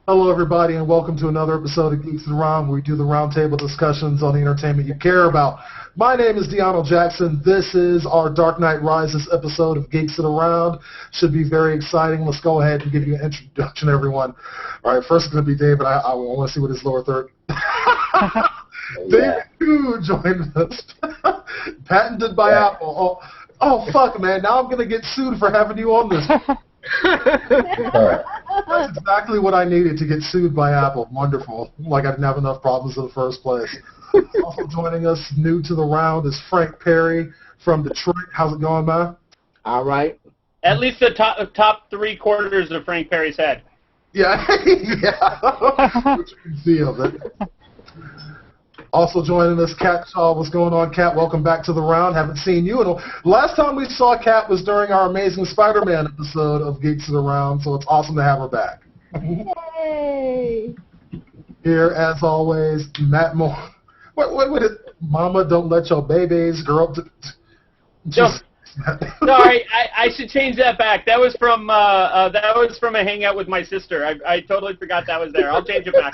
Hello, everybody, and welcome to another episode of Geeks and Around, where we do the roundtable discussions on the entertainment you care about. My name is Deonald Jackson. This is our Dark Knight Rises episode of Geeks and Around. Should be very exciting. Let's go ahead and give you an introduction, everyone. All right, first it's going to be David. I want to see what his lower third. David Koo joined us. Patented by Apple. Oh, fuck, man. Now I'm going to get sued for having you on this. That's exactly what I needed to get sued by Apple. Wonderful. Like I didn't have enough problems in the first place. Also joining us, new to the round, is Frank Perry from Detroit. How's it going, man? All right. At least the top 3 quarters of Frank Perry's head. Yeah, yeah. Which you can see of it. Also joining us, Kat Shaw. What's going on, Kat? Welcome back to the round. Haven't seen you in a... Last time we saw Kat was during our Amazing Spider-Man episode of Geeks of the Round, so it's awesome to have her back. Yay! Here, as always, Matt Moore. What is... Mama, don't let your babies grow up to... Just... Sorry, I should change that back. That was from a hangout with my sister. I totally forgot that was there. I'll change it back.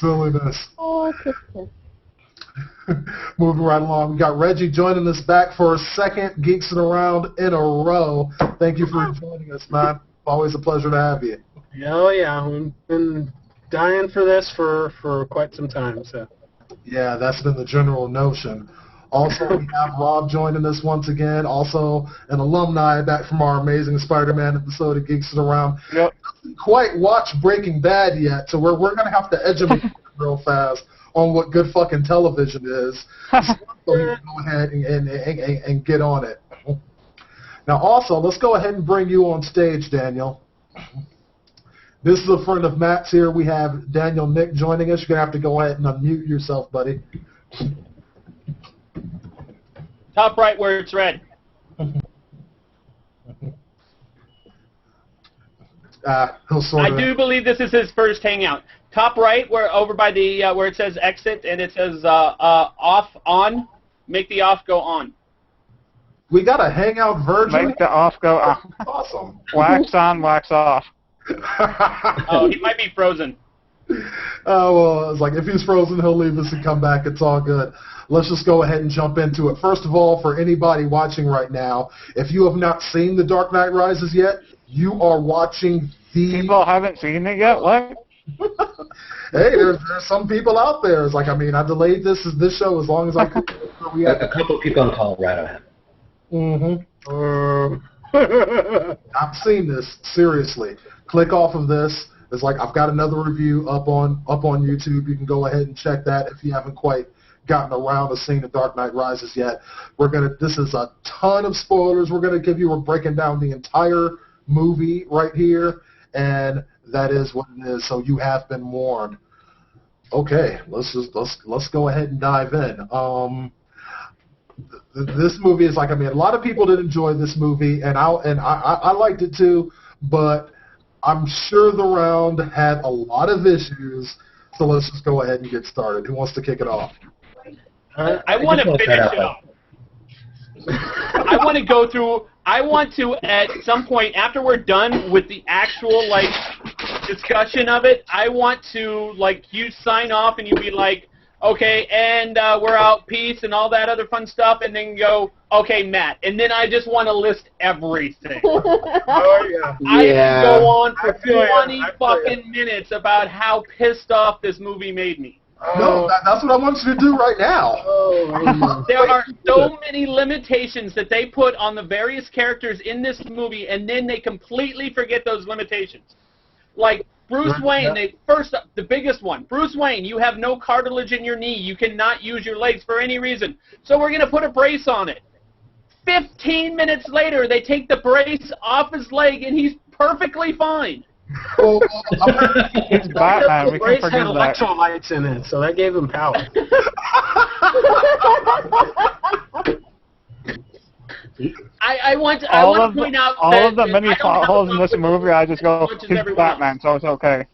Silliness. Oh, sister. Moving right along, we got Reggie joining us back for a second Geeks and Around in a row. Thank you for joining us, man. Always a pleasure to have you. Oh, yeah. I've been dying for this for quite some time. So. Yeah, that's been the general notion. Also, we have Rob joining us once again, also an alumni back from our Amazing Spider-Man episode of Geeks and Around. Yep. Hasn't quite watched Breaking Bad yet, so we're going to have to educate him real fast on what good fucking television is. So we can go ahead and get on it. Now, also, let's go ahead and bring you on stage, Daniel. This is a friend of Matt's here. We have Daniel Nick joining us. You're going to have to go ahead and unmute yourself, buddy. Top right where it's red. I do believe this is his first hangout. Top right, where over by the where it says exit and it says off on. Make the off go on. We got a hangout virgin. Make the off go on. Awesome. Wax on, wax off. Oh, he might be frozen. Oh, well, it's like if he's frozen, he'll leave us and come back. It's all good. Let's just go ahead and jump into it. First of all, for anybody watching right now, if you have not seen The Dark Knight Rises yet, you are watching the... People haven't seen it yet? What? Hey, there's some people out there. It's like, I mean, I delayed this show as long as I could. A couple of people in Colorado have. I've seen this, seriously. Click off of this. It's like I've got another review up on YouTube. You can go ahead and check that if you haven't quite gotten around to seeing The Dark Knight Rises yet. This is a ton of spoilers we're breaking down the entire movie right here, and that is what it is, so you have been warned. Okay, let's go ahead and dive in. This movie is like, I mean, a lot of people did enjoy this movie, and I liked it too, but I'm sure the round had a lot of issues, so let's just go ahead and get started. Who wants to kick it off? I want to finish it off. I want to, at some point, after we're done with the actual, like, discussion of it, I want to, like, you sign off and you be like, okay, and we're out, peace, and all that other fun stuff, and then go, okay, Matt. And then I just want to list everything. Oh, yeah. I can go on for 20 fucking minutes about how pissed off this movie made me. No, that's what I want you to do right now. Oh, there are so many limitations that they put on the various characters in this movie, and then they completely forget those limitations. Like Bruce Wayne, the biggest one. Bruce Wayne, you have no cartilage in your knee. You cannot use your legs for any reason. So we're going to put a brace on it. 15 minutes later, they take the brace off his leg, and he's perfectly fine. Well, It's Batman. We can Brace had forgive that. electrolytes in it, so that gave him power. I want to point out all that of the many plot holes in this movie, I just go, he's Batman, so it's okay.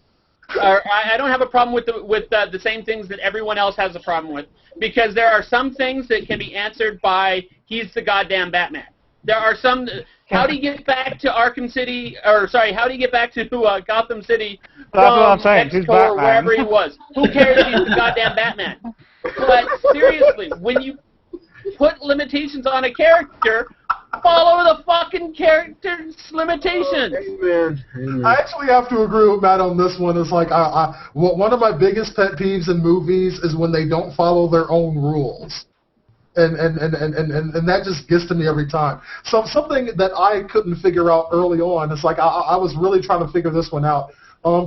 I don't have a problem with the same things that everyone else has a problem with, because there are some things that can be answered by he's the goddamn Batman. There are some How do you get back to Arkham City, or sorry, how do you get back to Gotham City That's what I'm from saying. He's Mexico or Batman. wherever he was? Who cares if he's the goddamn Batman? But seriously, when you put limitations on a character, follow the fucking character's limitations. Amen. Amen. I actually have to agree with Matt on this one. It's like one of my biggest pet peeves in movies is when they don't follow their own rules. And that just gets to me every time. So something that I couldn't figure out early on, it's like I was really trying to figure this one out.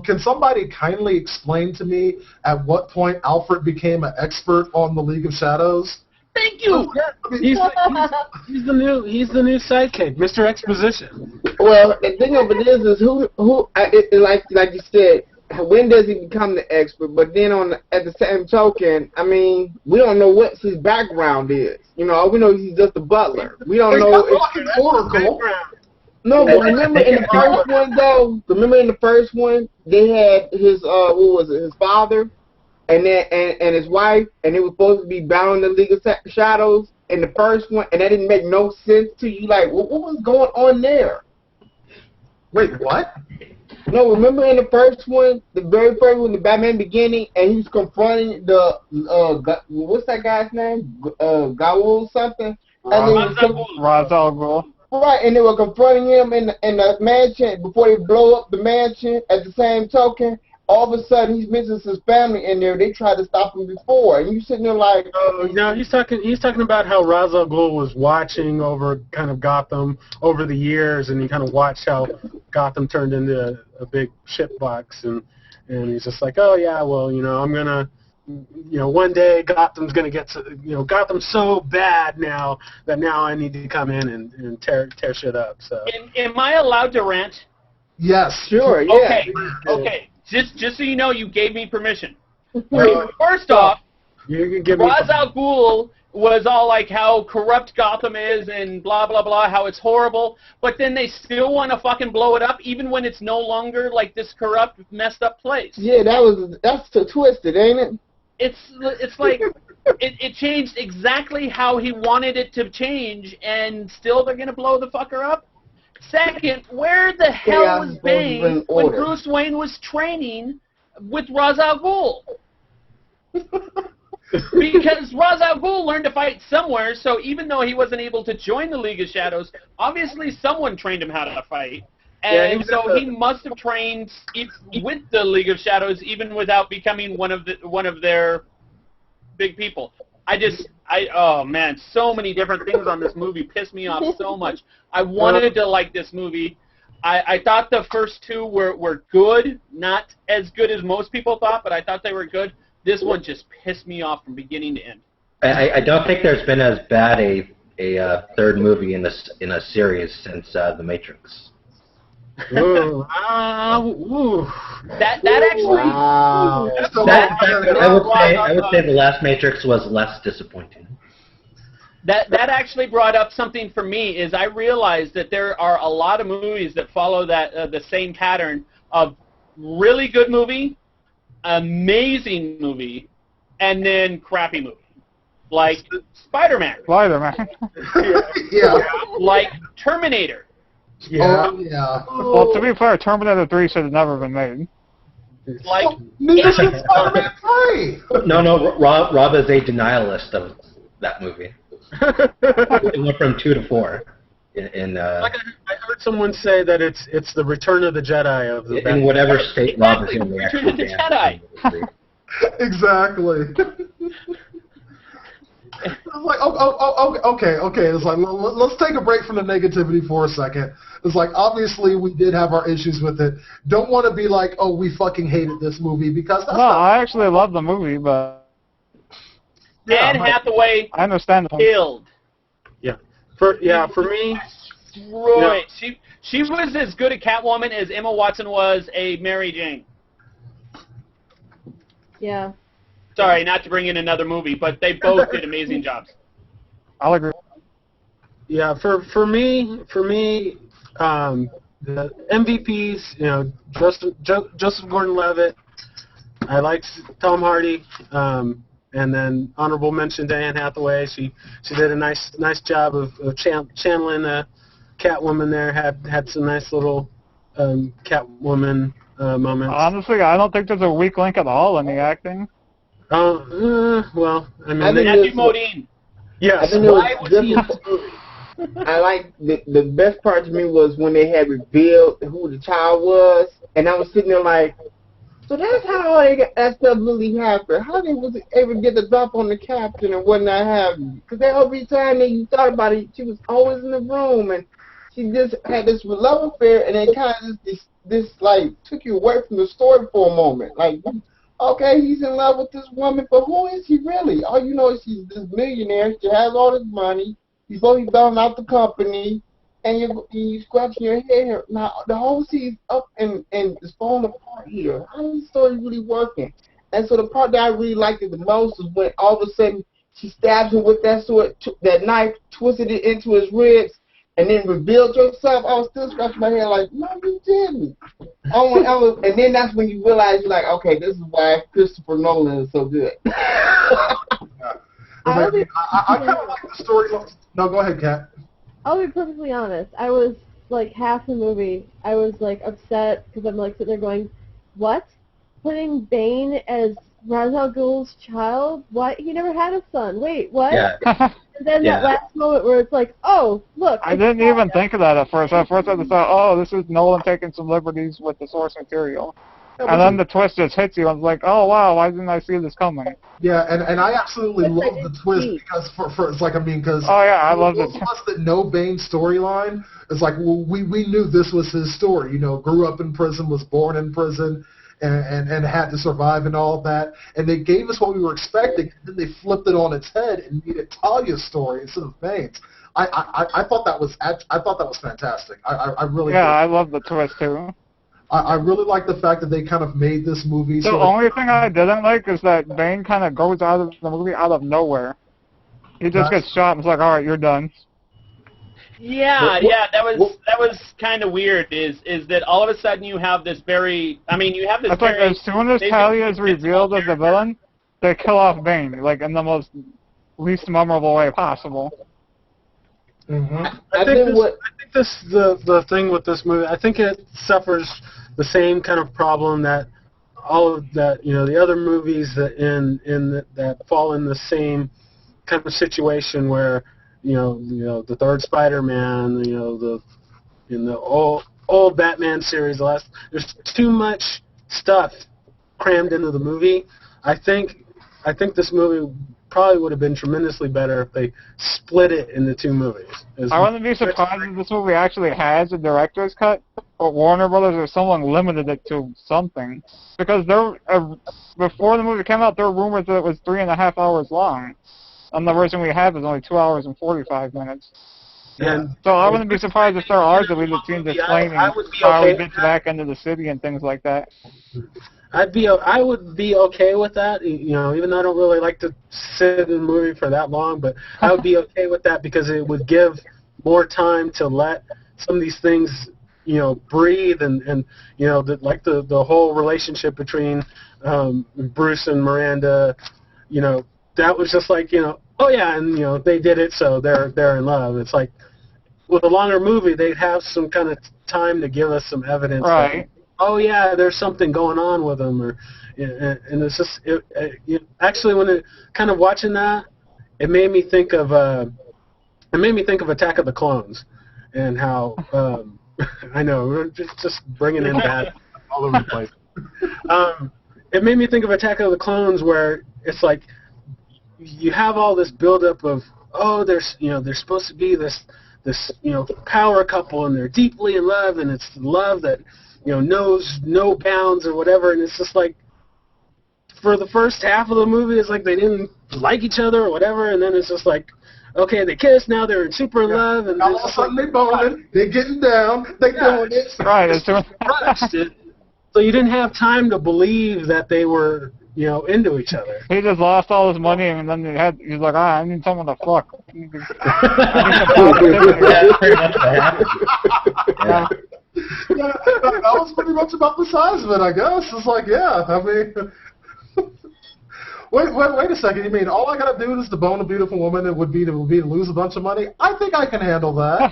Can somebody kindly explain to me at what point Alfred became an expert on the League of Shadows? Thank you. He's the new sidekick, Mr. Exposition. Well, the thing of it is like you said, when does he become the expert? But then at the same token, I mean, we don't know what his background is. You know, we know he's just a butler. We don't know if fucking Oracle. No, but remember in the first one though. Remember in the first one, they had his his father, and then and his wife, and it was supposed to be bound in the League of Shadows in the first one, and that didn't make no sense to you. Like, what was going on there? Wait, what? No, remember in the first one, the very first one, the Batman beginning, and he was confronting the what's that guy's name? Gaul something. Ra's al Ghul. Right, and they were confronting him in the mansion before they blow up the mansion. At the same token, all of a sudden he's missing his family in there. They tried to stop him before, and you sitting there like, oh, no, he's talking about how Ra's al Ghul was watching over kind of Gotham over the years, and he kind of watched how Gotham turned into a big shitbox, and he's just like, oh yeah, well, you know, I'm gonna. You know, one day Gotham's gonna get to, you know, Gotham's so bad now that now I need to come in and tear shit up. So. Am I allowed to rant? Yes. sure, yeah. Okay. Just so you know, you gave me permission. Okay, first off, You can give me. Ra's al Ghul was all like how corrupt Gotham is and blah blah blah, how it's horrible, but then they still want to fucking blow it up even when it's no longer like this corrupt, messed up place. Yeah, that's so twisted, ain't it? It's like it changed exactly how he wanted it to change, and still they're gonna blow the fucker up. Second, where the hell was Bane when Bruce Wayne was training with Ra's al Ghul? Because Ra's al Ghul learned to fight somewhere, so even though he wasn't able to join the League of Shadows, obviously someone trained him how to fight. And so he must have trained with the League of Shadows, even without becoming one of their big people. Oh man, so many different things on this movie pissed me off so much. I wanted to like this movie. I thought the first two were good, not as good as most people thought, but I thought they were good. This one just pissed me off from beginning to end. I don't think there's been as bad a third movie in a series since The Matrix. Ooh. That actually. Wow. I would say the last Matrix was less disappointing. That actually brought up something for me. Is I realized that there are a lot of movies that follow that the same pattern of really good movie, amazing movie, and then crappy movie, like Spider-Man. Spider-Man. Yeah. Like Terminator. Yeah. Oh, yeah. Well, to be fair, Terminator 3 should have never been made. Like Neither should Spider-Man 3. No, Rob is a denialist of that movie. It went from 2 to 4. Like I heard someone say that it's the Return of the Jedi of the in whatever state Rob is in. The Return of the Jedi. Exactly. It's like, okay. It's like, let's take a break from the negativity for a second. It's like, obviously, we did have our issues with it. Don't want to be like, oh, we fucking hated this movie, because that's not... I actually love the movie, but... Anne Hathaway I understand. killed. For me... Destroyed. She was as good a Catwoman as Emma Watson was a Mary Jane. Yeah. Sorry, not to bring in another movie, but they both did amazing jobs. I'll agree. Yeah, for me, the MVPs, you know, Joseph Gordon-Levitt. I liked Tom Hardy, and then honorable mention to Anne Hathaway. She did a nice job of channeling Catwoman there had some nice little Catwoman moments. Honestly, I don't think there's a weak link at all in the acting. Well, I mean, Matthew Modine. yes. I think it Why was was he in different. this movie? I like the best part to me was when they had revealed who the child was, and I was sitting there like, so that's how that stuff really happened. How they was able to get the drop on the captain and whatnot happening? Because every time that you thought about it, she was always in the room, and she just had this love affair, and it kind of just like took you away from the story for a moment. Like, okay, he's in love with this woman, but who is he really? All you know is she's this millionaire. She has all this money. He's supposed to be bailing out the company, and you're scratching your head. Now, the whole scene's up and it's falling apart here. How is the story really working? And so the part that I really liked it the most is when all of a sudden she stabs him with that sword, that knife, twisted it into his ribs, and then revealed herself. I was still scratching my head like, no, you didn't. And then that's when you realize, you're like, okay, this is why Christopher Nolan is so good. I kind of like the story. No, go ahead, Kat. I'll be perfectly honest. I was like half the movie. I was like upset because I'm like sitting there going, "What? Putting Bane as Ra's al Ghul's child? What? He never had a son. Wait, what?" Yeah. And then that last moment where it's like, "Oh, look." I didn't even think of that at first. At first I just thought, oh, this is Nolan taking some liberties with the source material. And then the twist just hits you. I was like, oh, wow, why didn't I see this coming? Yeah, and I absolutely love the twist because for it's like, I mean, because oh, yeah, I love it. Plus the No Bane storyline is like, well, we knew this was his story. You know, grew up in prison, was born in prison, and had to survive and all of that. And they gave us what we were expecting, and then they flipped it on its head and made it Talia's story instead of Bane's. I thought that was fantastic. I really did. I love the twist too. I really like the fact that they kind of made this movie. The only thing I didn't like is that Bane kind of goes out of the movie out of nowhere. He just gets shot and it's like, all right, you're done. Yeah, that was kind of weird. Is that all of a sudden you have this very? I mean, you have this. It's like as soon as Talia is revealed as the villain, they kill off Bane, like in the most least memorable way possible. Mm-hmm. I think this the thing with this movie. I think it suffers the same kind of problem that all of that the other movies that fall in the same kind of situation where the third Spider-Man, in the old Batman series, there's too much stuff crammed into the movie. I think this movie probably would have been tremendously better if they split it into two movies. I wouldn't be surprised if this movie actually has a director's cut, but Warner Brothers or someone limited it to something. Because before the movie came out, there were rumors that it was 3.5 hours long. And the version we have is only 2 hours and 45 minutes. And so I wouldn't be surprised if there are deleted scenes explaining how he gets back into the city and things like that. I would be okay with that, even though I don't really like to sit in the movie for that long, but I would be okay with that because it would give more time to let some of these things, breathe and the whole relationship between Bruce and Miranda, that was just like, oh yeah, and they did it, so they're in love. It's like with a longer movie, they'd have some kind of time to give us some evidence. Right. Oh yeah, there's something going on with them, and it's just actually when it kind of watching that, it made me think of Attack of the Clones, and how I know we're just bringing in that all over the place. It made me think of Attack of the Clones, where it's like you have all this buildup of there's supposed to be this power couple, and they're deeply in love, and it's love that knows no bounds or whatever, and it's just like for the first half of the movie, it's like they didn't like each other or whatever, and then it's just like, okay, they kiss, now they're super in love, and all of a sudden they boning, they getting down, they doing it. Right. So you didn't have time to believe that they were into each other. He just lost all his money, and then he's like, I need someone to fuck. That's pretty much what happened. Yeah. Yeah, that was pretty much about the size of it, I guess. It's like, yeah, I mean, wait a second. You mean all I gotta do is to bone a beautiful woman? It would be to lose a bunch of money? I think I can handle that.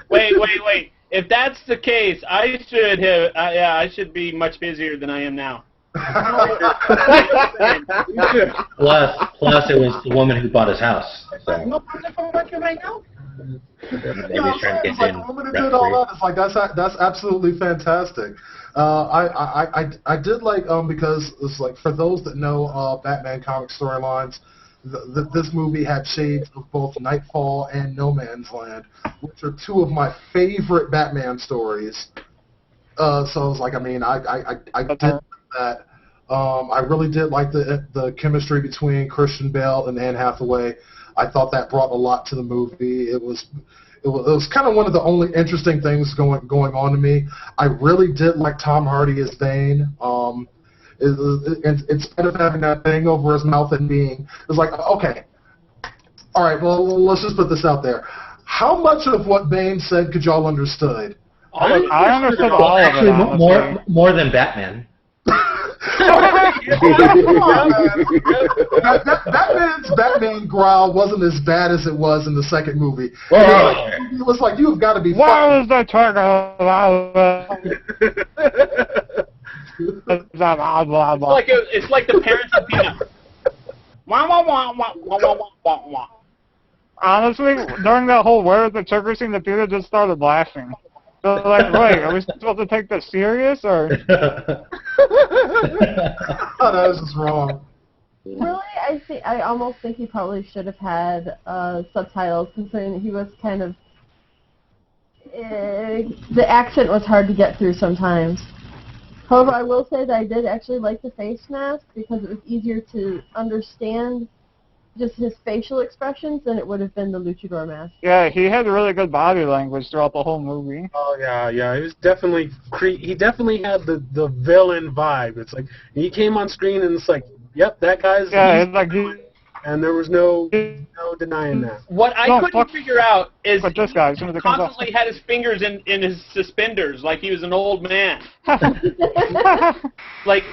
Wait. If that's the case, I should have. I should be much busier than I am now. Plus, it was the woman who bought his house. So. No problem if I'm working right now. Maybe he's trying to get in. The woman who did all that, it's like that's absolutely fantastic. I did like because it's like for those that know Batman comic storylines, this movie had shades of both Nightfall and No Man's Land, which are two of my favorite Batman stories. So I was like, I mean, I did that. I really did like the chemistry between Christian Bale and Anne Hathaway. I thought that brought a lot to the movie. It was kind of one of the only interesting things going on to me. I really did like Tom Hardy as Bane. Instead of having that thing over his mouth and it's like, okay, all right, well, let's just put this out there. How much of what Bane said could y'all understood? I understood all of it. Actually, more than Batman. Batman growl wasn't as bad as it was in the second movie. It was like, you've got to be. Why was the trigger? It's like the parents of Peanut. Wah, wah, wah, wah, wah, wah, wah, wah. Honestly, during that whole "Where's the trigger" scene, the theater just started laughing. So like, wait, are we supposed to take this serious or? Oh, that was just wrong. Really, I almost think he probably should have had subtitles, considering he was kind of the accent was hard to get through sometimes. However, I will say that I did actually like the face mask because it was easier to understand just his facial expressions than it would have been the luchador mask. Yeah, he had really good body language throughout the whole movie. Oh yeah. He was definitely he definitely had the villain vibe. It's like he came on screen and it's like, yep, that guy's. Yeah, it's like and there was no denying that. What I couldn't figure out is but this guy, as soon as it comes constantly had his fingers in his suspenders like he was an old man. like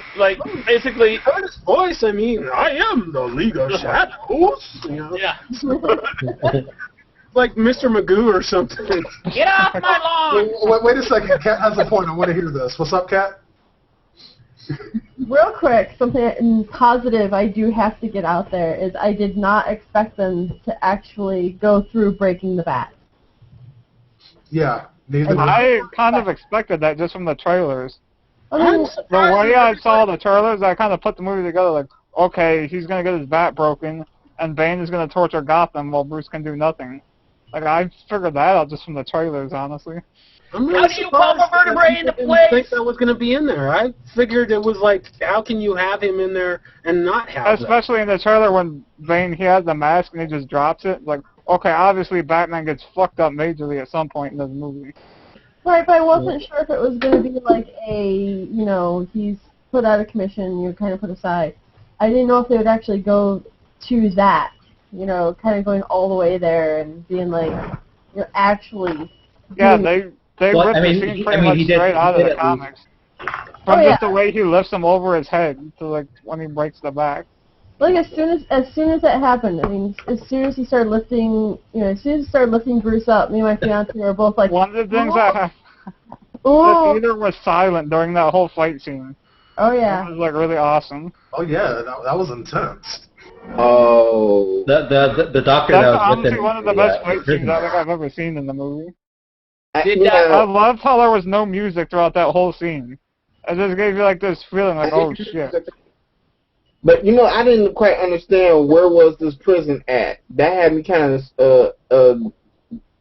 basically. Heard his voice. I mean, I am the League of Shadows. You know? Yeah. Like Mr. Magoo or something. Get off my lawn! Wait a second. Kat has a point. I want to hear this. What's up, Kat? Real quick, something positive I do have to get out there is I did not expect them to actually go through Breaking the Bat. Yeah, neither. I kind of expected that just from the trailers. Oh, The way I saw the trailers, I kind of put the movie together like, okay, he's going to get his bat broken, and Bane is going to torture Gotham while Bruce can do nothing. Like, I figured that out just from the trailers, honestly. I'm really How do you pop a vertebrae into didn't place? think that was going to be in there. I figured it was like, how can you have him in there and not have Especially in the trailer when Bane, he has the mask and he just drops it. Like, okay, obviously Batman gets fucked up majorly at some point in the movie. Right, but I wasn't sure if it was going to be like he's put out of commission, you're kind of put aside. I didn't know if they would actually go to that, kind of going all the way there and being like, actually. Yeah, they ripped the scene pretty much straight out of the comics. From just the way he lifts him over his head to like when he breaks the back. Like as soon as that happened, I mean, as soon as he started lifting, Bruce up, me and my fiance were both like. One of the things the theater was silent during that whole fight scene. Oh yeah. It was like really awesome. Oh yeah, that was intense. Oh. The doctor That's that was honestly with him. one of the best fight scenes I think I've ever seen in the movie. Yeah. I loved how there was no music throughout that whole scene. It just gave you like this feeling like, oh shit. But I didn't quite understand where was this prison at. That had me kind of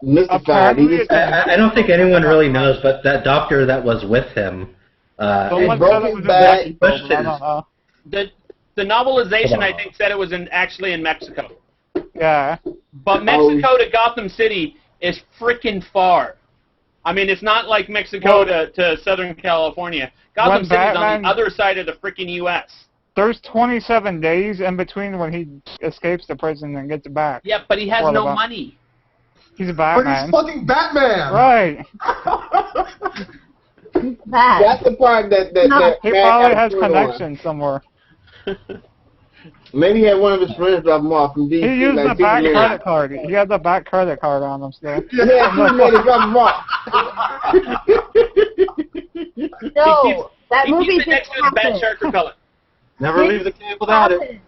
mystified. I don't think anyone really knows, but that doctor that was with him. Someone broke said it his was back. in Mexico, but I don't know. The novelization, I think, said it was actually in Mexico. Yeah. But Mexico to Gotham City is freaking far. I mean, it's not like Mexico to Southern California. Gotham City's on the other side of the freaking U.S. There's 27 days in between when he escapes the prison and gets back. Yeah, but he has no money. He's a But Batman. he's fucking Batman! Right. That. That's the part that He probably has connections somewhere. Maybe he had one of his friends drop him off from DC. He used like, the back Superman. credit card. He had the back credit card on him still. Yeah, Superman to drop him off. No, that He movie keeps it didn't next to his bad happen. shark repellent. Never leave the cave without it.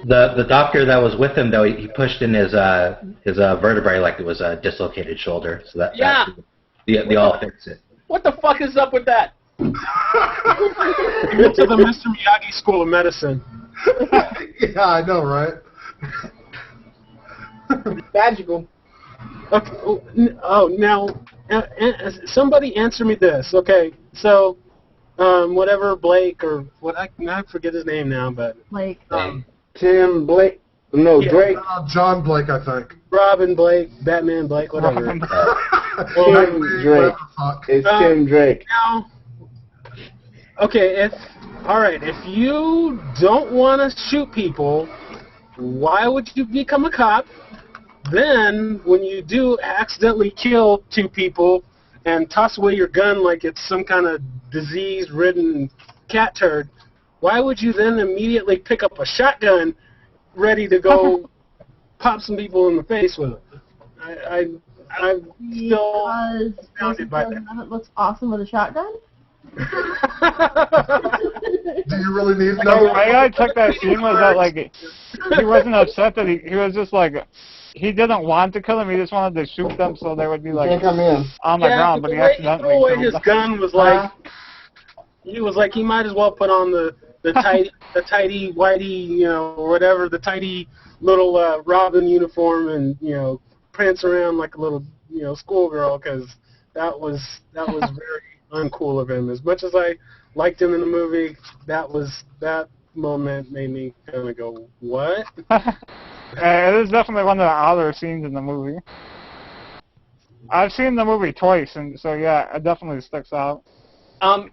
The doctor that was with him though, he pushed in his vertebrae like it was a dislocated shoulder, so that they all fix it. What the fuck is up with that? He went to the Mr. Miyagi School of Medicine. Yeah, I know, right? Magical. Okay. Now, somebody answer me this. Okay, so, whatever Blake or what I forget his name now, but Like, Tim Blake. No, Yeah. Drake. John Blake, I think. Robin Blake, Batman Blake, whatever. Tim Drake. It's Tim Drake. Now, okay, if you don't want to shoot people, why would you become a cop? Then, when you do accidentally kill 2 people and toss away your gun like it's some kind of disease-ridden cat turd, why would you then immediately pick up a shotgun ready to go pop some people in the face with it? I'm still astounded by that. It looks awesome with a shotgun. Do you really need The way I took that scene was that, like, he wasn't upset that he was just like, he didn't want to kill him, he just wanted to shoot them so they would be, like, Can't come in. on the ground, but he accidentally the way killed his them. gun was like, he was like, he might as well put on the tidy whitey, you know, or whatever, the tidy little Robin uniform and, you know, prance around like a little, you know, schoolgirl, because that was very uncool of him. As much as I liked him in the movie, that moment made me kind of go, what? It is definitely one of the odder scenes in the movie. I've seen the movie twice, and so yeah, it definitely sticks out.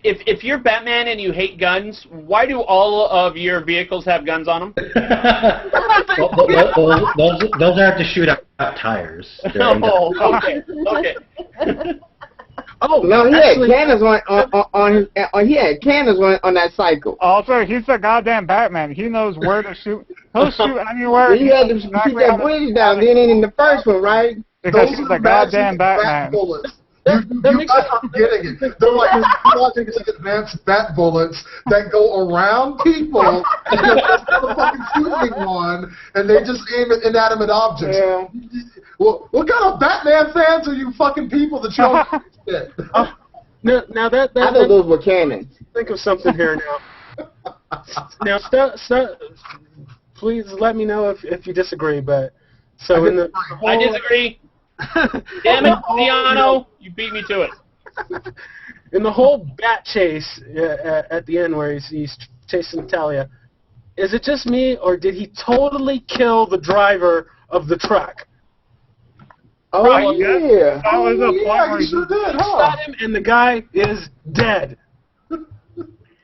If you're Batman and you hate guns, why do all of your vehicles have guns on them? Those are to shoot out tires. They're aimed at- Oh, okay. Oh, No, he actually, had cannons on his. He had cannons on that cycle. Also, he's the goddamn Batman. He knows where to shoot. He'll shoot anywhere. You had to shoot that bridge down. Then in the first one, right? Because Those he's are the goddamn bat Batman. bullets. That You makes guys are getting it. They're like advanced bat bullets that go around people and they're motherfucking shooting one, and they just aim at inanimate objects. Yeah. Well, what kind of Batman fans are you fucking people that you don't shit? now that I thought those were cannons. think of something here now. Please let me know if you disagree. But so in the whole, I disagree. Damn it, Deano, you beat me to it. in the whole bat chase at the end where he's chasing Talia, is it just me or did he totally kill the driver of the truck? Oh, Right. yeah. That was a point Yeah, where you he sure did, He huh? shot him and the guy is dead.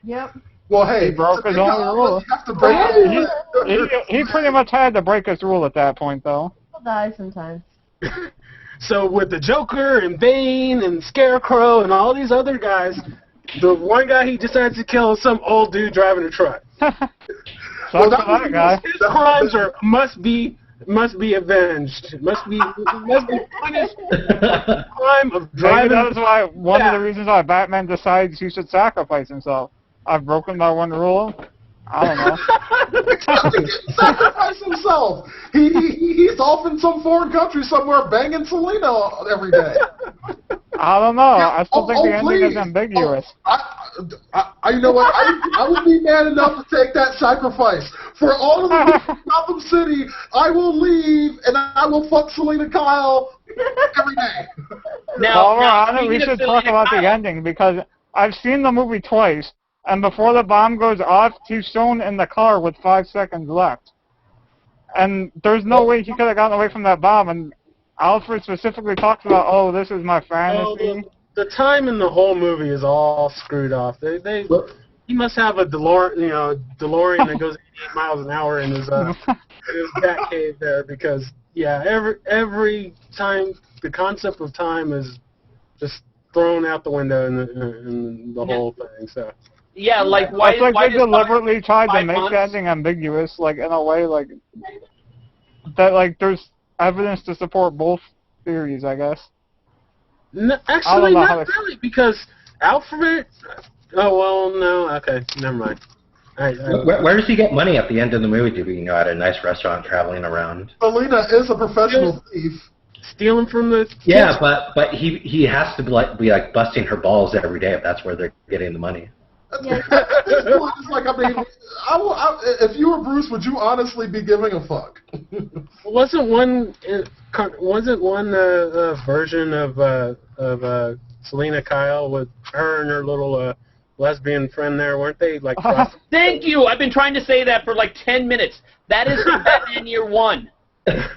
Yep. Well, hey, He broke his own rule. You have to break it. he pretty much had to break his rule at that point, though. People die sometimes. So with the Joker and Bane and Scarecrow and all these other guys, the one guy he decides to kill is some old dude driving a truck. Sucks Well, for that that guy. His crimes must be avenged. Must be punished. Crime of Maybe driving. that is why one of Yeah. the reasons why Batman decides he should sacrifice himself. I've broken my one rule. I don't know. Sacrifice himself. He's off in some foreign country somewhere banging Selena every day. I don't know. I still think the ending please. is ambiguous. You know what? I would be man enough to take that sacrifice. For all of the people in Gotham City, I will leave and I will fuck Selena Kyle every day. While we're on it, speaking we of should Selena talk about the Kyle, ending, because I've seen the movie twice, and before the bomb goes off, he's shown in the car with 5 seconds left. And there's no way he could have gotten away from that bomb, and Alfred specifically talks about, oh, this is my fantasy. The time in the whole movie is all screwed off. He must have a DeLorean that goes 88 miles an hour in his bat cave there, because every time the concept of time is just thrown out the window in the whole thing. So Yeah, like why? It's like why they does deliberately tried to 5 make months? the ending ambiguous, like in a way, like that. Like there's evidence to support both theories, I guess. Actually, know how not to- really, because Alfred. Oh well, no. Okay, never mind. Where does he get money at the end of the movie to be, at a nice restaurant traveling around? Selena is a professional thief. Stealing from the Yeah, kids? but he has to be like busting her balls every day if that's where they're getting the money. Yeah. At this point, it's like, I mean, if you were Bruce, would you honestly be giving a fuck? Wasn't one version of Selena Kyle with her and her little lesbian friend there? Weren't they like? Thank you. I've been trying to say that for like 10 minutes. That is from Batman Year One. That's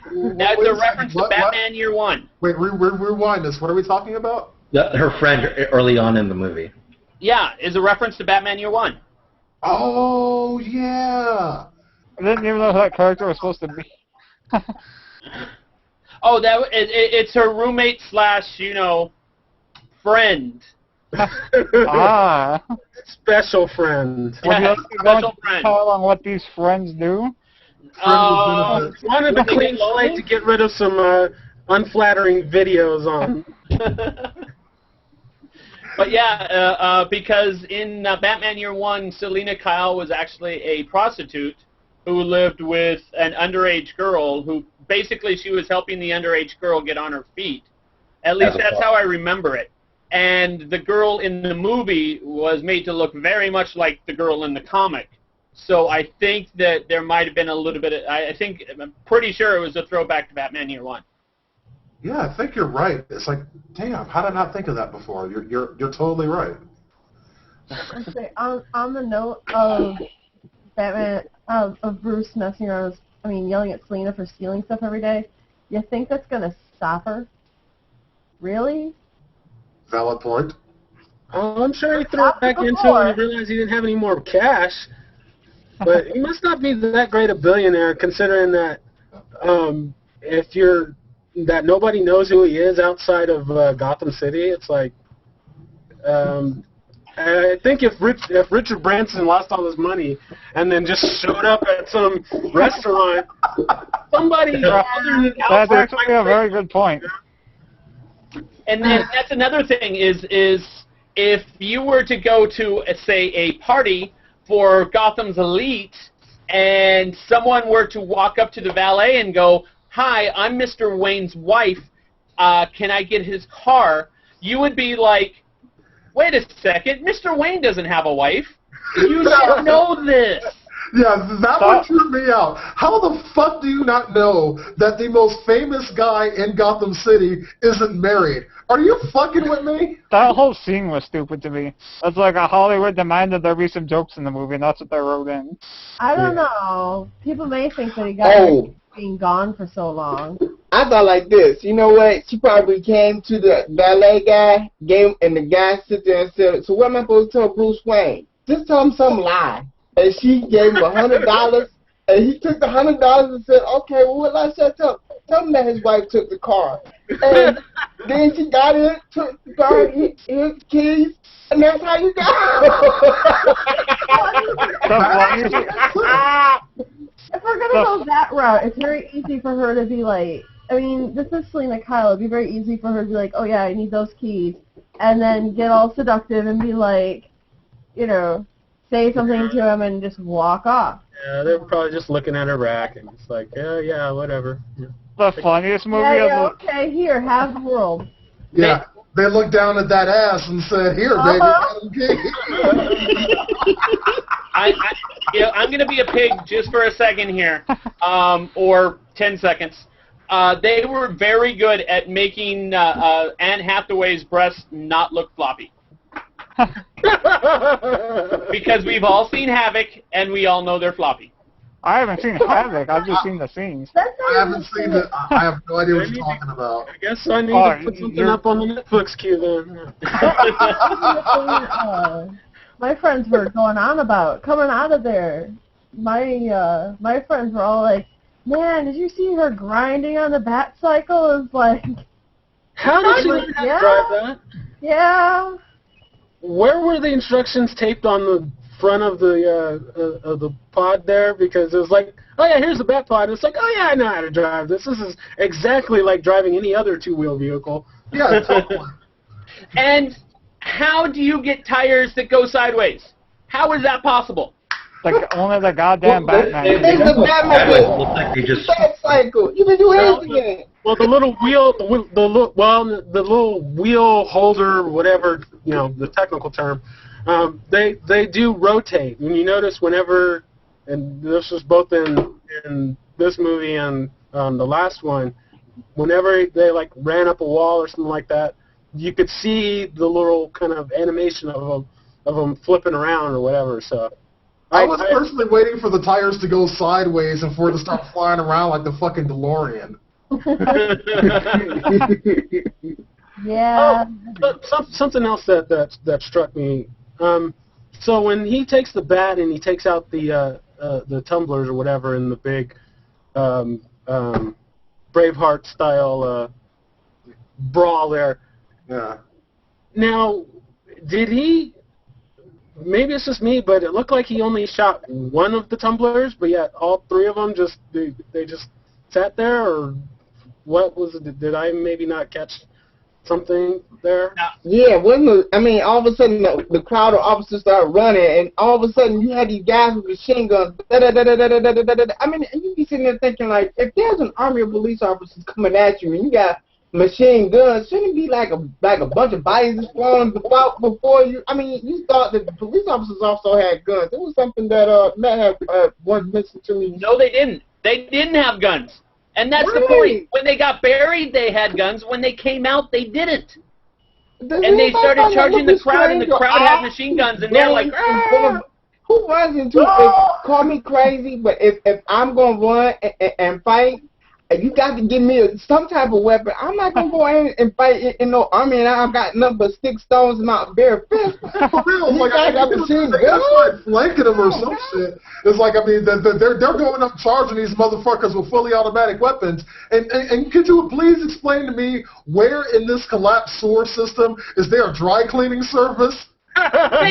a reference to Batman Year One. Wait, rewind this. What are we talking about? Her friend early on in the movie. Yeah, is a reference to Batman Year One. Oh, yeah. I didn't even know who that character was supposed to be. Oh, it's her roommate / friend. Special friend. Would you Yeah, like to go special into friend. detail on what these friends do? Wanted a clean slate to get rid of some unflattering videos on. But yeah, because in Batman Year One, Selena Kyle was actually a prostitute who lived with an underage girl who basically she was helping the underage girl get on her feet. At least that's how I remember it. And the girl in the movie was made to look very much like the girl in the comic. So I think that there might have been a little bit of, I'm pretty sure it was a throwback to Batman Year One. Yeah, I think you're right. It's like, damn, how did I not think of that before? You're totally right. Okay, on the note of Batman, of Bruce messing around, yelling at Selena for stealing stuff every day, you think that's gonna stop her? Really? Valid point. Oh, I'm sure he threw it back into it and he realized he didn't have any more cash. But he must not be that great a billionaire, considering that that nobody knows who he is outside of Gotham City. It's like, I think if Richard Branson lost all his money and then just showed up at some restaurant, somebody other than That's Alfred actually a very good point. And then that's another thing is if you were to go to, say, a party for Gotham's elite and someone were to walk up to the valet and go, "Hi, I'm Mr. Wayne's wife. Can I get his car?" You would be like, "Wait a second, Mr. Wayne doesn't have a wife. You should know this." Yeah, that one threw me out. How the fuck do you not know that the most famous guy in Gotham City isn't married? Are you fucking with me? That whole scene was stupid to me. It's like a Hollywood demanded there be some jokes in the movie, and that's what they wrote in. I don't know. People may think that he got being gone for so long. I thought like this. You know what? She probably came to the valet guy, and the guy sit there and said, "So what am I supposed to tell Bruce Wayne? Just tell him some lie." And she gave him $100, and he took the $100 and said, "Okay, well, what I said, tell him that his wife took the car." And then she got in, took the car, his keys, and that's how you go. If we're gonna go that route, it's very easy for her to be like, this is Selena Kyle. It'd be very easy for her to be like, "Oh yeah, I need those keys," and then get all seductive and be like, say something to him and just walk off. Yeah, they were probably just looking at her rack and it's like, yeah, whatever. Yeah. The funniest movie Okay, here, have the world. Yeah, they looked down at that ass and said, "Here, baby." I'm going to be a pig just for a second here, or 10 seconds. They were very good at making Anne Hathaway's breasts not look floppy. Because we've all seen Havoc, and we all know they're floppy. I haven't seen Havoc. I've just seen the scenes. I haven't seen it. I have no idea what you're talking about. I guess I need to put something up on the Netflix queue then. My friends were going on about coming out of there. My friends were all like, "Man, did you see her grinding on the bat cycle?" It's like, how did she drive that? Yeah. where were the instructions taped on the front of the pod there? Because it was like, oh yeah, here's the bat pod. It's like, oh yeah, I know how to drive this. This is exactly like driving any other two-wheel vehicle. Yeah, totally. And how do you get tires that go sideways? How is that possible? Like only the goddamn Batman. It's the Batman. Looks like they just. Bat cycle. You can do anything. Well, the little wheel, the little wheel holder, whatever, you know, the technical term, they do rotate. And you notice whenever, and this was both in this movie and the last one, whenever they like ran up a wall or something like that, you could see the little kind of animation of them flipping around or whatever. So I was personally waiting for the tires to go sideways and for it to start flying around like the fucking DeLorean. Yeah. But something else that struck me. So when he takes the bat and he takes out the tumblers or whatever in the big Braveheart style brawl there. Yeah. Now, did he? Maybe it's just me, but it looked like he only shot one of the tumblers, but yet all three of them they just sat there, or what was it? Did I maybe not catch something there? Yeah, I mean, all of a sudden the crowd of officers started running, and all of a sudden you had these guys with machine guns. I mean, you be sitting there thinking, like, if there's an army of police officers coming at you and you got machine guns, shouldn't it be like a bunch of bodies exploding before you? I mean, you thought that the police officers also had guns. It was something that Matt had once mentioned to me. No, they didn't. They didn't have guns. And that's the point. When they got buried, they had guns. When they came out, they didn't. And they started charging the crowd, and the crowd had machine guns, and they're like, who runs into it? Call me crazy, but if I'm going to run and fight, you got to give me some type of weapon. I'm not going to go in and fight in no army, and I've got nothing but sticks, stones, and my bare fist. For real, it's like I got machine guns. That's like flanking them or some shit. It's like, I mean, they're going up charging these motherfuckers with fully automatic weapons. And could you please explain to me where in this collapsed sewer system is there a dry cleaning service? I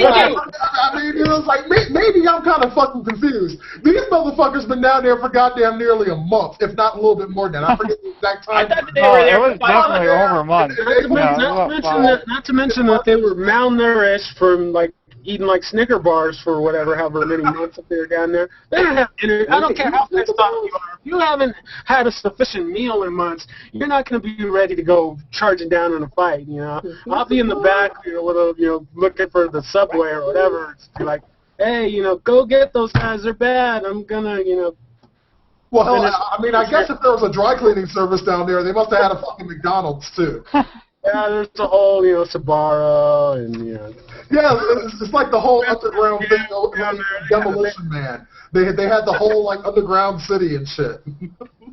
mean, you know, it's like, maybe I'm kind of fucking confused. These motherfuckers been down there for goddamn nearly a month, if not a little bit more than that. I forget the exact time. I thought that they were there it was definitely over a month. Not to mention that they were malnourished from like eating like Snicker bars for however many months that they were down there. They don't have energy. I don't care how pissed off you are. If you haven't had a sufficient meal in months, you're not going to be ready to go charging down in a fight. You know, I'll be in the back, looking for the subway or whatever. It's be like, hey, go get those guys. They're bad. I'm gonna, Well, hell, I mean, I guess if there was a dry cleaning service down there, they must have had a fucking McDonald's too. Yeah, there's the whole, Sabara and, Yeah, it's like the whole underground thing, Demolition Man. They had the whole, like, underground city and shit.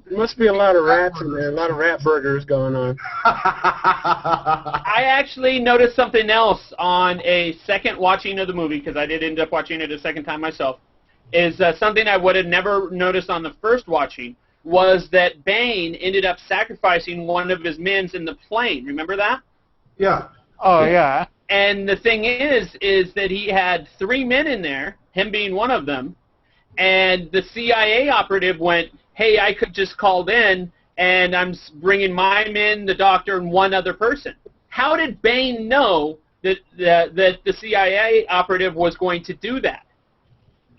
There must be a lot of rats in there, a lot of rat burgers going on. I actually noticed something else on a second watching of the movie, because I did end up watching it a second time myself, is something I would have never noticed on the first watching, was that Bane ended up sacrificing one of his men in the plane. Remember that? Yeah. Oh, yeah. And the thing is that he had 3 men in there, him being one of them, and the CIA operative went, hey, I could just called in, and I'm bringing my men, the doctor, and one other person. How did Bane know that the CIA operative was going to do that?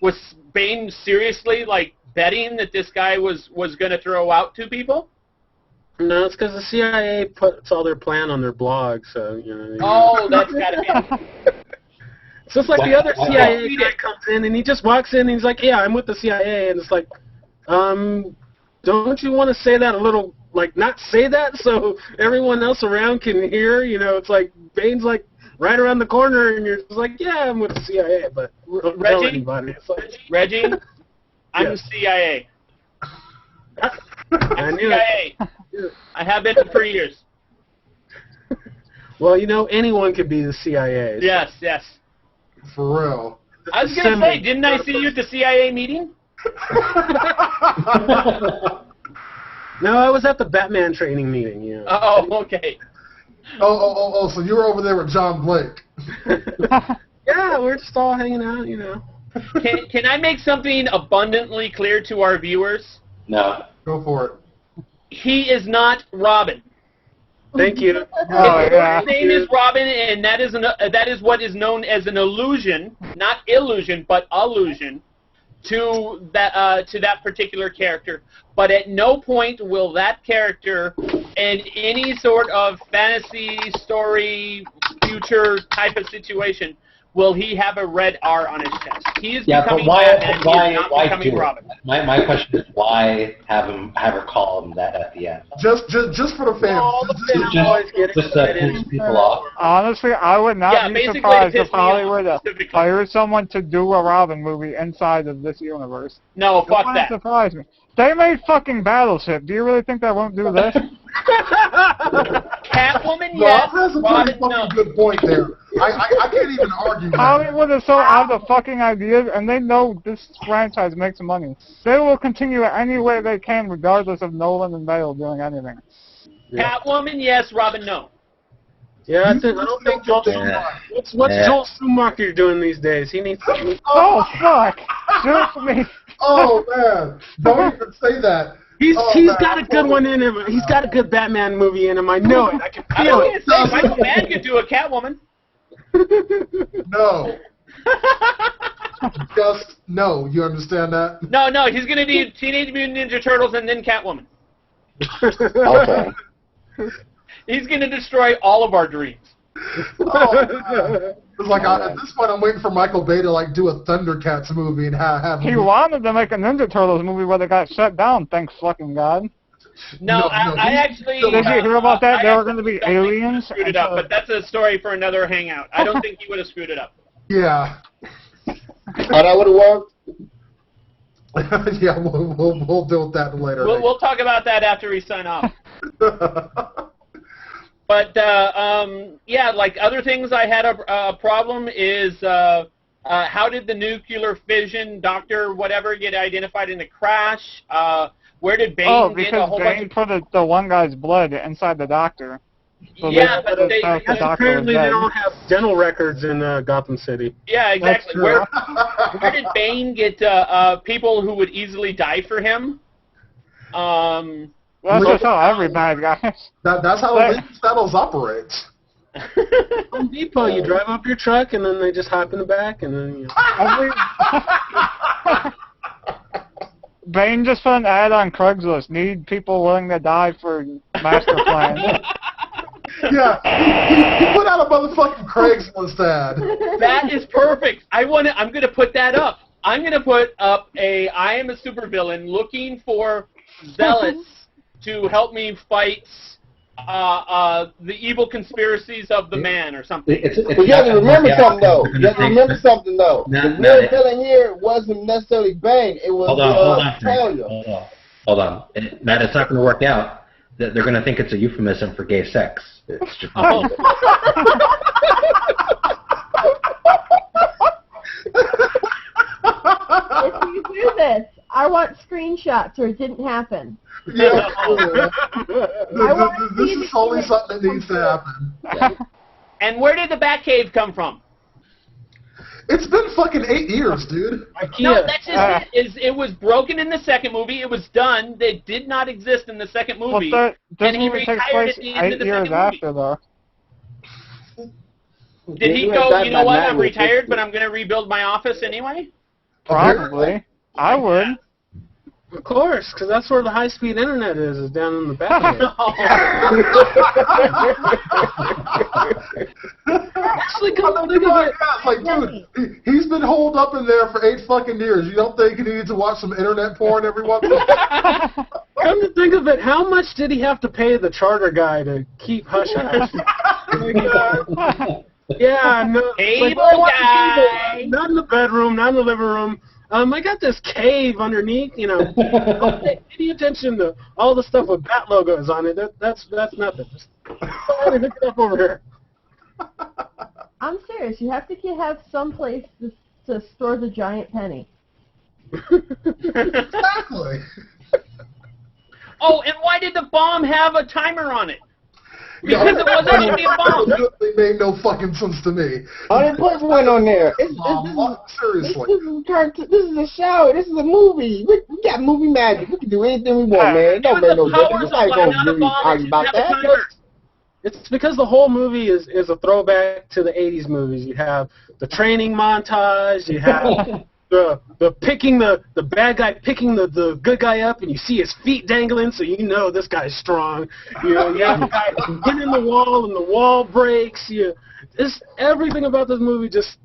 Was Bane seriously, like, betting that this guy was going to throw out 2 people? No, it's because the CIA puts all their plan on their blog, so, Oh, that's got to be it. It's just like the other CIA guy comes in, and he just walks in, and he's like, yeah, I'm with the CIA, and it's like, don't you want to say that a little, like, not say that so everyone else around can hear? It's like, Bane's like, right around the corner, and you're just like, yeah, I'm with the CIA, but don't tell anybody. It's like, Reggie? I'm the CIA. I knew CIA. I have been for years. Well, anyone could be the CIA. So. Yes, yes. For real. I was going to say, didn't I see you at the CIA meeting? No, I was at the Batman training meeting, Oh, okay. Oh, so you were over there with John Blake. Yeah, we're just all hanging out, you know. Can I make something abundantly clear to our viewers? No. Go for it. He is not Robin. Thank you. His name is Robin, and that is what is known as an allusion, not illusion, but allusion, to that particular character. But at no point will that character, in any sort of fantasy story, future type of situation, will he have a red R on his chest. He is becoming Batman. He is not becoming Robin. My question is why have her call him that at the end? Just for the fans. Just to piss people off. Honestly, I would not be surprised if Hollywood hires someone to do a Robin movie inside of this universe. No, fuck that. Surprise me. They made fucking Battleship. Do you really think that won't do this? Catwoman, No, yes. that's a Robin, pretty fucking good point there. I can't even argue that. Hollywood is so out of fucking ideas, and they know this franchise makes money. They will continue it any way they can, regardless of Nolan and Bale doing anything. Catwoman, yes. Robin, no. Yeah, I don't think Joel Schumacher. What's Joel Schumacher doing these days? He needs to... Oh, fuck! Shoot me! Oh, man. Don't even say that. He's got a good one in him. He's got a good Batman movie in him. I know it. I can feel it. Michael Mann could do a Catwoman. No. Just no. You understand that? No, he's going to do Teenage Mutant Ninja Turtles and then Catwoman. Okay. He's going to destroy all of our dreams. Oh, it's like at this point, I'm waiting for Michael Bay to do a Thundercats movie and have. He wanted to make a Ninja Turtles movie where they got shut down. Thanks fucking God. No, I actually. Did you hear about that? There were going to be aliens. Screwed it up, but that's a story for another hangout. I don't think he would have screwed it up. Yeah. Oh, that would have worked. Yeah, we'll deal with that later. We'll talk about that after we sign off. But, yeah, like other things I had a problem is how did the nuclear fission doctor, whatever, get identified in the crash? Where did Bane get a whole Bane put the one guy's blood inside the doctor. So yeah, but apparently they don't have dental records in Gotham City. Yeah, exactly. Where did Bane get people who would easily die for him? That's just how every bad guy. That's how League Settles operates. Home Depot, you drive up your truck and then they just hop in the back and then. Bane just put an ad on Craigslist. Need people willing to die for master plan. Yeah, he put out a motherfucking Craigslist ad. That is perfect. I'm going to put that up. I'm going to put up I am a supervillain looking for zealots to help me fight the evil conspiracies of the man or something. But you have to remember something, though. You have to remember something, though. The real villain here wasn't necessarily Bane. It was Hold on. Matt, it's not going to work out. They're going to think it's a euphemism for gay sex. It's just If you do this, I want screenshots or it didn't happen. Yeah, this is only something that needs to happen. And where did the Batcave come from? It's been fucking 8 years, dude. No, that's just it. It was broken in the second movie. It was done. It did not exist in the second movie. Well, and he retired at the end of the second movie. Though. Did he go, you know what, I'm retired, but I'm going to rebuild my office anyway? Probably. I would. Of course, because that's where the high-speed internet is down in the back. Actually, come on, think of it. Like, dude, he's been holed up in there for 8 fucking years. You don't think he needed to watch some internet porn every once in a while? Come to think of it, how much did he have to pay the charter guy to keep hush-hush? Yeah, no. Cable guy. Not in the bedroom, not in the living room. I got this cave underneath, you know. Don't pay any attention to all the stuff with bat logos on it. That's nothing. Just hook it up over here. I'm serious. You have to have some place to store the giant penny. Exactly. Oh, and why did the bomb have a timer on it? Because it wasn't going to be a bomb. It made no fucking sense to me. Oh, they put one on there. Seriously. This is a show. This is a movie. We got movie magic. We can do anything we want, man. It don't make no difference. Nobody gonna really argue about that. It's because the whole movie is a throwback to the 80s movies. You have the training montage, you have the picking the bad guy picking the good guy up, and you see his feet dangling, so you know this guy's strong. You know, you have the guy hitting the wall, and the wall breaks. Everything about this movie just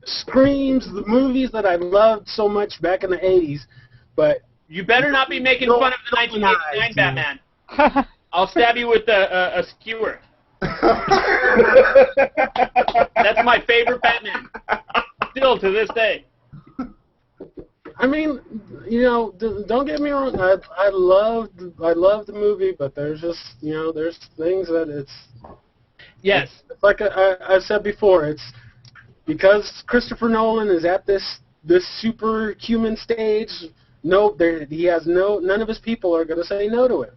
screams the movies that I loved so much back in the 80s. But you better not be making fun of the 1989 Batman. I'll stab you with a skewer. That's my favorite Batman. Still to this day. I mean, you know, don't get me wrong. I love the movie, but there's just, you know, there's things that it's. Yes. It's like I said before, it's because Christopher Nolan is at this superhuman stage. He has none of his people are going to say no to it,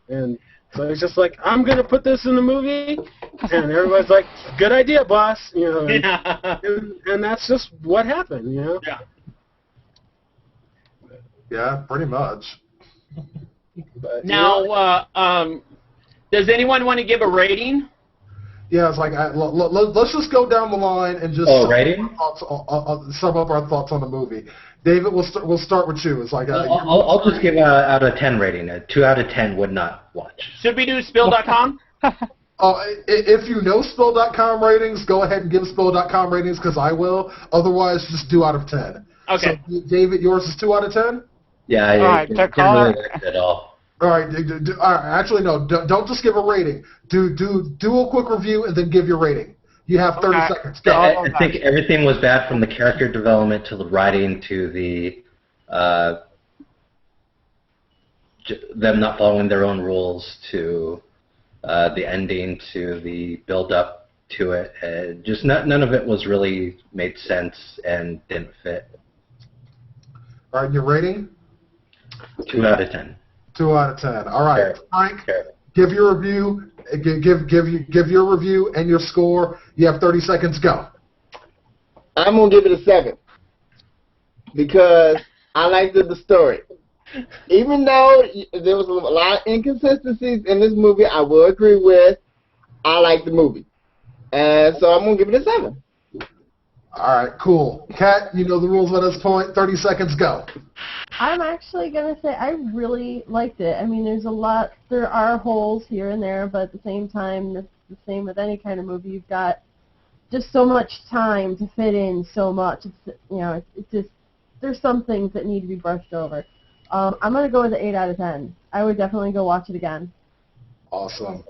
and so he's just like, I'm going to put this in the movie, and everybody's like, good idea, boss, you know, and that's just what happened, you know. Yeah. Yeah, pretty much. But, now, does anyone want to give a rating? Yeah, it's like let's just go down the line and just rating? Sum up our thoughts on the movie. David, we'll start with you. It's like I'll just give out of 10 rating. A 2 out of 10 would not watch. Should we do Spill.com? If you know Spill.com ratings, go ahead and give Spill.com ratings because I will. Otherwise, just do out of 10. Okay. So, David, yours is 2 out of 10. Yeah, all right, didn't really like it at all. All right. All right. Actually, no. Don't just give a rating. Do a quick review and then give your rating. You have 30 seconds. Go. I think everything was bad from the character development to the writing to the them not following their own rules to the ending to the build-up to it. Just none of it was really made sense and didn't fit. All right. Your rating? 2 out of 10. 2 out of 10. All right. Fair. Frank, Fair. give your review. Give your review and your score. You have 30 seconds. Go. I'm gonna give it a 7 because I liked the story. Even though there was a lot of inconsistencies in this movie, I will agree with. I like the movie, and so I'm gonna give it a 7. All right, cool. Kat, you know the rules at this point. 30 seconds. Go. I'm actually going to say I really liked it. I mean, there are holes here and there, but at the same time, it's the same with any kind of movie. You've got just so much time to fit in so much. It's just, there's some things that need to be brushed over. I'm going to go with an 8 out of 10. I would definitely go watch it again. Awesome.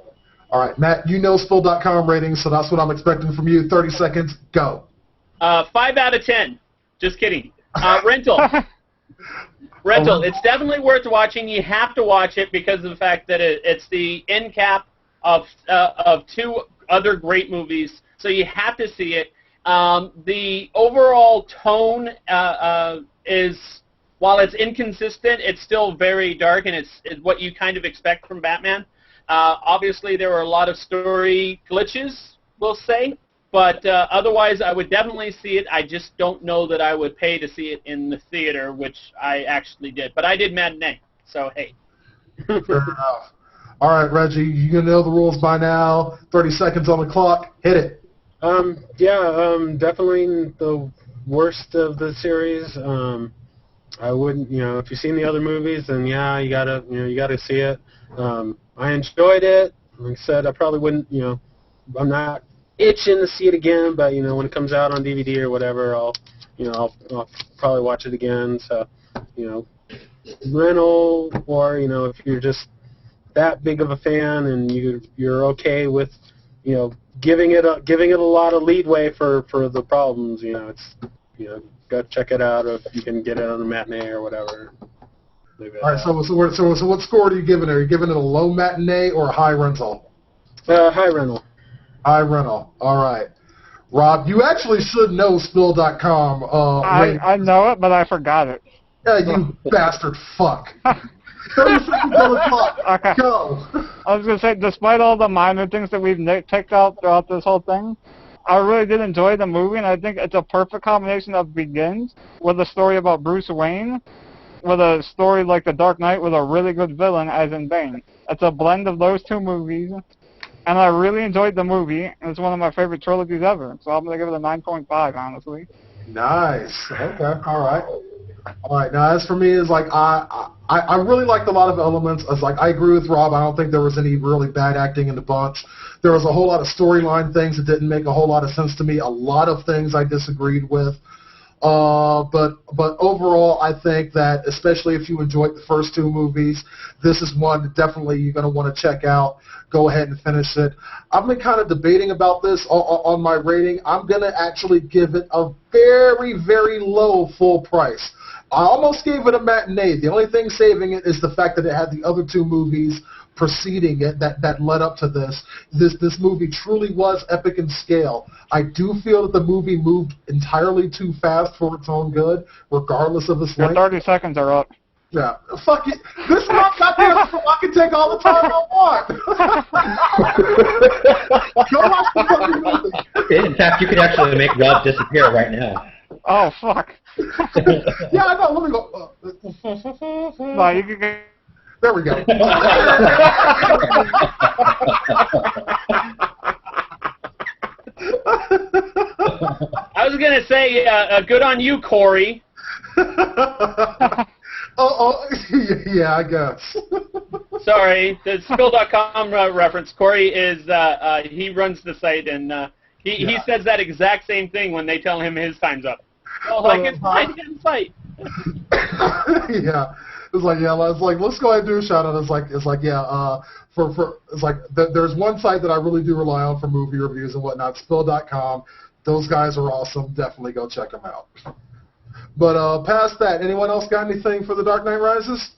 All right, Matt, you know Spill.com ratings, so that's what I'm expecting from you. 30 seconds. Go. 5 out of 10. Just kidding. Rental. Rental. It's definitely worth watching. You have to watch it because of the fact that it's the end cap of 2 other great movies. So you have to see it. The overall tone is, while it's inconsistent, it's still very dark, and it's what you kind of expect from Batman. Obviously, there were a lot of story glitches, we'll say. But otherwise, I would definitely see it. I just don't know that I would pay to see it in the theater, which I actually did. But I did matinee, so hey. Fair enough. All right, Reggie, you know the rules by now. 30 seconds on the clock. Hit it. Definitely the worst of the series. I wouldn't, if you've seen the other movies, then yeah, you gotta see it. I enjoyed it. Like I said, I probably wouldn't, I'm not itching to see it again, but when it comes out on DVD or whatever, I'll probably watch it again. So, rental, or if you're just that big of a fan and you're okay with giving it a lot of leadway for the problems, go check it out if you can get it on a matinee or whatever. All right, so what score are you giving it? Are you giving it a low matinee or a high rental? High rental. High rental. All right. Rob, you actually should know Spill.com. I know it, but I forgot it. Yeah, you bastard fuck. 30 seconds on the clock. Okay. Go. I was going to say, despite all the minor things that we've picked out throughout this whole thing, I really did enjoy the movie, and I think it's a perfect combination of Begins with a story about Bruce Wayne, with a story like The Dark Knight with a really good villain, as in Bane. It's a blend of those two movies, and I really enjoyed the movie, and it's one of my favorite trilogies ever. So I'm going to give it a 9.5, honestly. Nice. Okay. All right. All right. Now, as for me, is like I really liked a lot of elements. It's like I agree with Rob. I don't think there was any really bad acting in the bunch. There was a whole lot of storyline things that didn't make a whole lot of sense to me. A lot of things I disagreed with. But overall, I think that especially if you enjoyed the first two movies, this is one that definitely you're going to want to check out. Go ahead and finish it. I've been kind of debating about this on my rating. I'm going to actually give it a very, very low full price. I almost gave it a matinee. The only thing saving it is the fact that it had the other two movies preceding it that led up to this. This movie truly was epic in scale. I do feel that the movie moved entirely too fast for its own good, regardless of its Your length. 30 seconds are up. Yeah, fuck it. This is not goddamn. I can take all the time I want. Go watch the fucking movie. In fact, you could actually make Rob disappear right now. Oh, fuck. Yeah, I know. Let me go. No, you can get... There we go. I was going to say, good on you, Corey. Yeah, I guess. Sorry, the Spill.com reference. Corey is, he runs the site, and he says that exact same thing when they tell him his time's up. Like, it's fine, get in fight. Yeah. It's like, let's go ahead and do a shout out. It's like, there's one site that I really do rely on for movie reviews and whatnot, Spill.com. Those guys are awesome. Definitely go check them out. But past that, anyone else got anything for The Dark Knight Rises?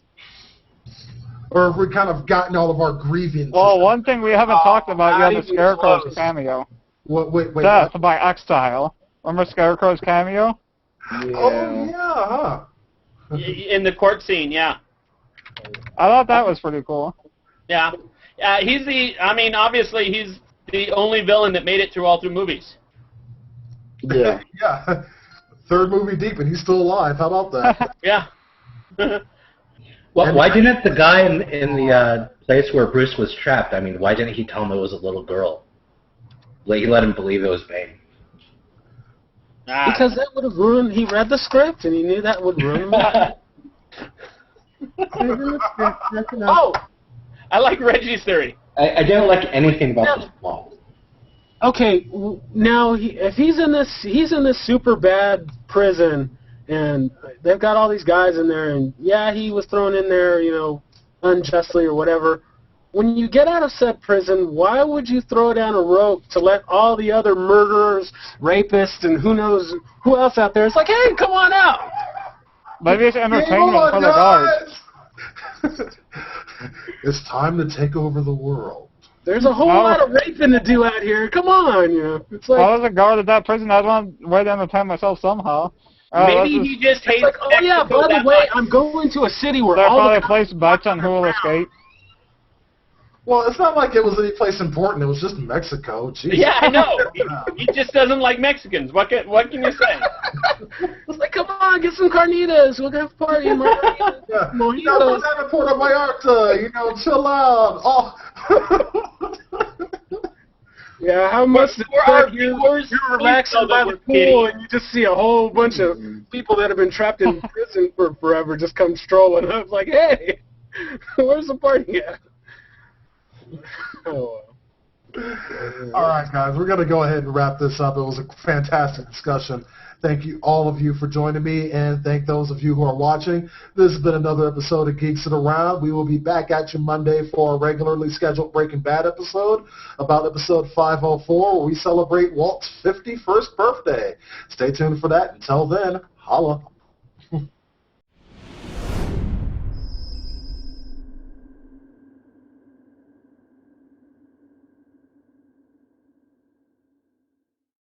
Or have we kind of gotten all of our grievances? Well, one thing we haven't talked about yet is Scarecrow's cameo. Wait. Death by Exile. Remember Scarecrow's cameo? Yeah. Oh, yeah, huh? In the court scene, yeah. I thought that was pretty cool. Yeah. Obviously he's the only villain that made it through all three movies. Yeah. Yeah. Third movie deep, and he's still alive. How about that? Yeah. Well, why didn't the guy in the place where Bruce was trapped, why didn't he tell him it was a little girl? Like, he let him believe it was Bane. Because that would have ruined. He read the script and he knew that would ruin it. That's enough. Oh, I like Reggie's theory. I didn't like anything about this plot. Okay, now if he's in this super bad prison, and they've got all these guys in there, and yeah, he was thrown in there, unjustly or whatever. When you get out of said prison, why would you throw down a rope to let all the other murderers, rapists, and who knows who else out there? It's like, hey, come on out. Maybe it's entertainment for the guards. It's time to take over the world. There's a whole lot of raping to do out here. Come on, It's like, if I was a guard at that prison, I'd want a way to entertain myself somehow. Maybe he just hates. like, oh yeah, by the way, I'm going to a city where They're all probably the placed bets on who will escape. Well, it's not like it was any place important. It was just Mexico. Jeez. Yeah, I know. He just doesn't like Mexicans. What can you say? It's like, come on, get some carnitas. We'll have a party. Margaritas, Yeah. mojitos. That in Puerto Vallarta. Chill out. Oh. Yeah, how much For our viewers, you're relaxing by the pool and you just see a whole bunch of people that have been trapped in prison for forever just come strolling. I was like, hey, where's the party at? Oh. All right, guys, we're going to go ahead and wrap this up. It was a fantastic discussion. Thank you, all of you, for joining me, and thank those of you who are watching. This has been another episode of Geeks It Around. We will be back at you Monday for a regularly scheduled Breaking Bad episode, about episode 504, where we celebrate Walt's 51st birthday. Stay tuned for that. Until then, holla.